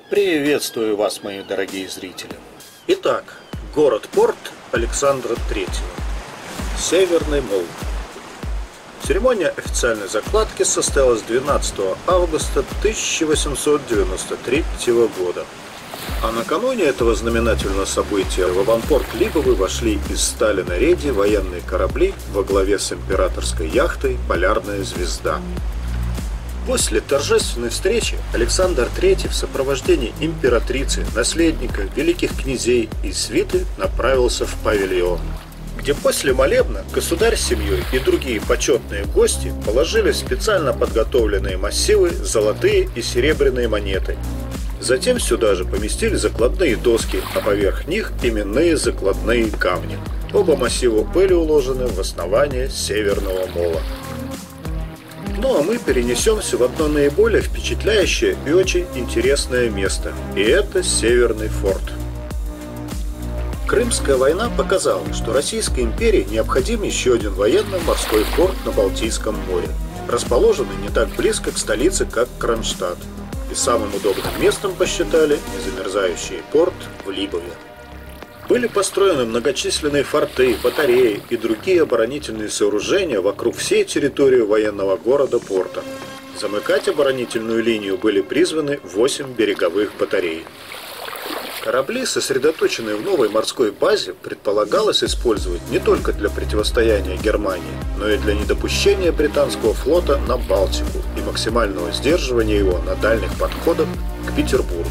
Приветствую вас, мои дорогие зрители. Итак, город-порт Александра III. Северный мол. Церемония официальной закладки состоялась 12 августа 1893 года. А накануне этого знаменательного события в аванпорт Либовы вошли из Сталина-Реди военные корабли во главе с императорской яхтой «Полярная звезда». После торжественной встречи Александр III в сопровождении императрицы, наследника, великих князей и свиты направился в павильон, где после молебна государь с семьей и другие почетные гости положили в специально подготовленные массивы золотые и серебряные монеты. Затем сюда же поместили закладные доски, а поверх них именные закладные камни. Оба массива были уложены в основание северного мола. Ну а мы перенесемся в одно наиболее впечатляющее и очень интересное место. И это Северный форт. Крымская война показала, что Российской империи необходим еще один военно-морской порт на Балтийском море, расположенный не так близко к столице, как Кронштадт. И самым удобным местом посчитали незамерзающий порт в Либове. Были построены многочисленные форты, батареи и другие оборонительные сооружения вокруг всей территории военного города-порта. Замыкать оборонительную линию были призваны 8 береговых батарей. Корабли, сосредоточенные в новой морской базе, предполагалось использовать не только для противостояния Германии, но и для недопущения британского флота на Балтику и максимального сдерживания его на дальних подходах к Петербургу.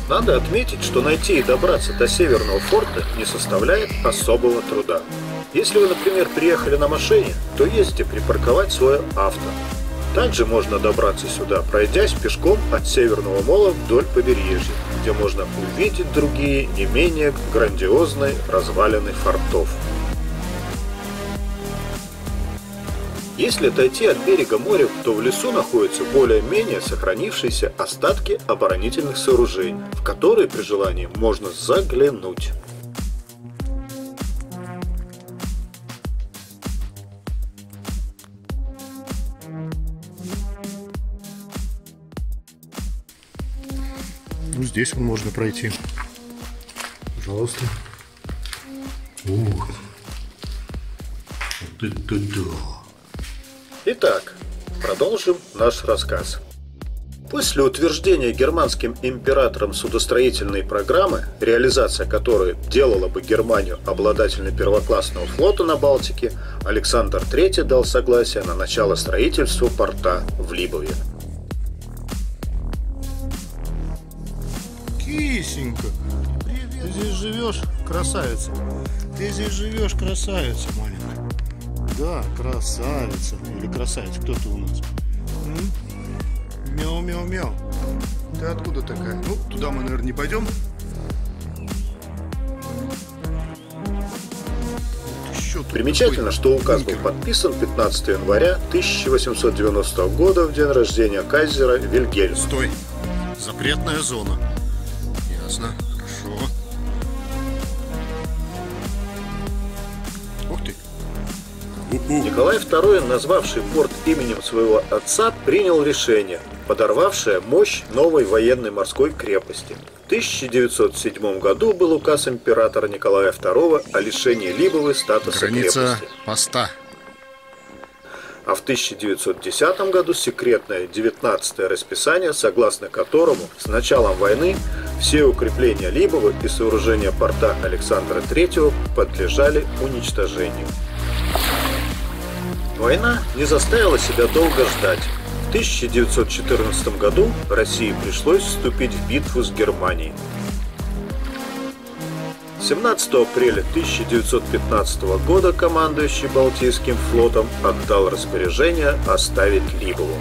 Надо отметить, что найти и добраться до Северного форта не составляет особого труда. Если вы, например, приехали на машине, то есть где припарковать свое авто. Также можно добраться сюда, пройдясь пешком от Северного мола вдоль побережья, где можно увидеть другие, не менее грандиозные развалины фортов. Если отойти от берега моря, то в лесу находятся более-менее сохранившиеся остатки оборонительных сооружений, в которые при желании можно заглянуть. Ну, здесь можно пройти. Пожалуйста. Ух. Вот это да. Итак, продолжим наш рассказ. После утверждения германским императором судостроительной программы, реализация которой делала бы Германию обладательной первоклассного флота на Балтике, Александр III дал согласие на начало строительства порта в Либове. Кисенька, привет. Ты здесь живешь, красавица? Ты здесь живешь, красавица маленькая? Да, красавица. Или красавица, кто ты у нас? Мяу-мяу-мяу. Ты откуда такая? Ну, туда мы, наверное, не пойдем. Примечательно, что указ был подписан 15 января 1890 года в день рождения кайзера Вильгельма. Стой! Запретная зона. Ясно, хорошо. Ух ты! Николай II, назвавший порт именем своего отца, принял решение, подорвавшее мощь новой военной морской крепости. В 1907 году был указ императора Николая II о лишении Либовы статуса Граница крепости. поста. А в 1910 году секретное 19-е расписание, согласно которому с началом войны все укрепления Либовы и сооружения порта Александра III подлежали уничтожению. Война не заставила себя долго ждать. В 1914 году России пришлось вступить в битву с Германией. 17 апреля 1915 года командующий Балтийским флотом отдал распоряжение оставить Либову.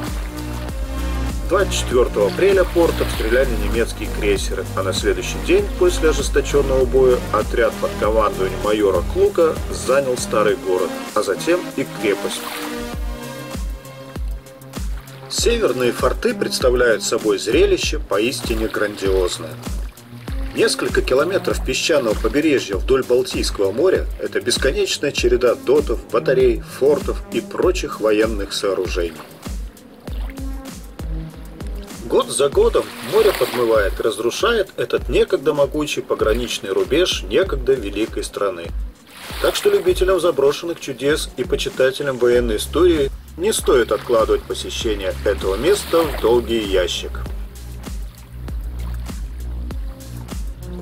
24 апреля порт обстреляли немецкие крейсеры, а на следующий день после ожесточенного боя отряд под командованием майора Клука занял старый город, а затем и крепость. Северные форты представляют собой зрелище поистине грандиозное. Несколько километров песчаного побережья вдоль Балтийского моря – это бесконечная череда дотов, батарей, фортов и прочих военных сооружений. Год за годом море подмывает и разрушает этот некогда могучий пограничный рубеж некогда великой страны. Так что любителям заброшенных чудес и почитателям военной истории не стоит откладывать посещение этого места в долгий ящик.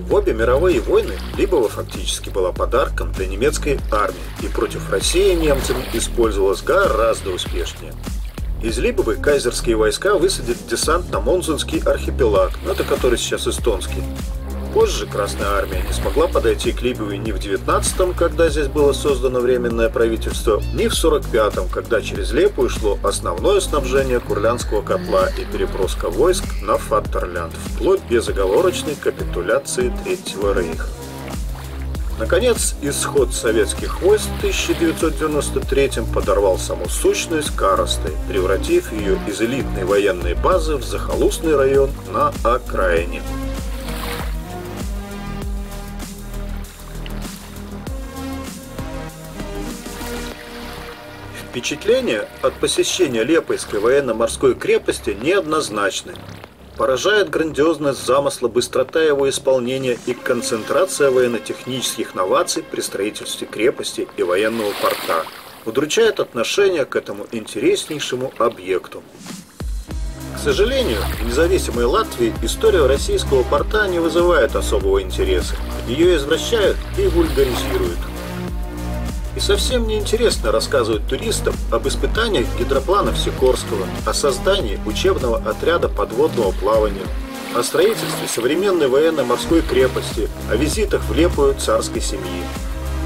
В обе мировые войны Либова фактически была подарком для немецкой армии и против России немцами использовалась гораздо успешнее. Из Либовы кайзерские войска высадили десант на Монзунский архипелаг, это который сейчас эстонский. Позже Красная Армия не смогла подойти к Либове ни в 19-м, когда здесь было создано Временное правительство, ни в 45-м, когда через Лепую шло основное снабжение Курляндского котла и переброска войск на Фатерлянд, вплоть безоговорочной капитуляции Третьего рейха. Наконец, исход советских войск в 1993-м подорвал саму сущность Коросты, превратив ее из элитной военной базы в захолустный район на окраине. Впечатления от посещения Лепойской военно-морской крепости неоднозначны. Поражает грандиозность замысла, быстрота его исполнения и концентрация военно-технических новаций при строительстве крепости и военного порта. Удручает отношение к этому интереснейшему объекту. К сожалению, в независимой Латвии история российского порта не вызывает особого интереса. Ее извращают и вульгаризируют. И совсем неинтересно рассказывать туристам об испытаниях гидроплана Сикорского, о создании учебного отряда подводного плавания, о строительстве современной военно-морской крепости, о визитах в Лепую царской семьи.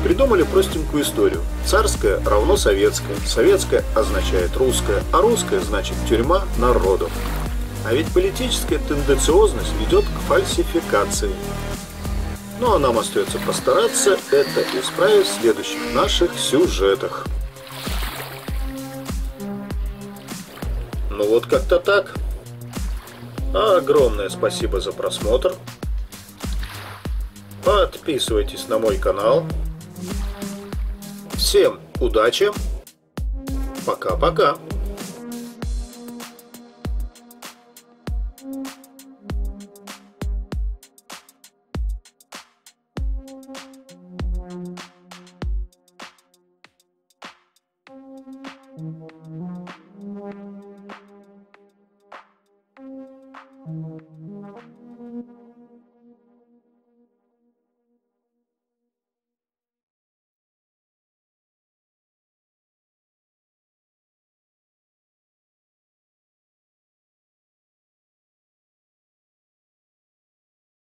Придумали простенькую историю. Царская равно советская, советская означает русская, а русская значит тюрьма народов. А ведь политическая тенденциозность ведет к фальсификации. Ну а нам остается постараться это исправить в следующих наших сюжетах. Ну вот как-то так. Огромное спасибо за просмотр. Подписывайтесь на мой канал. Всем удачи. Пока-пока.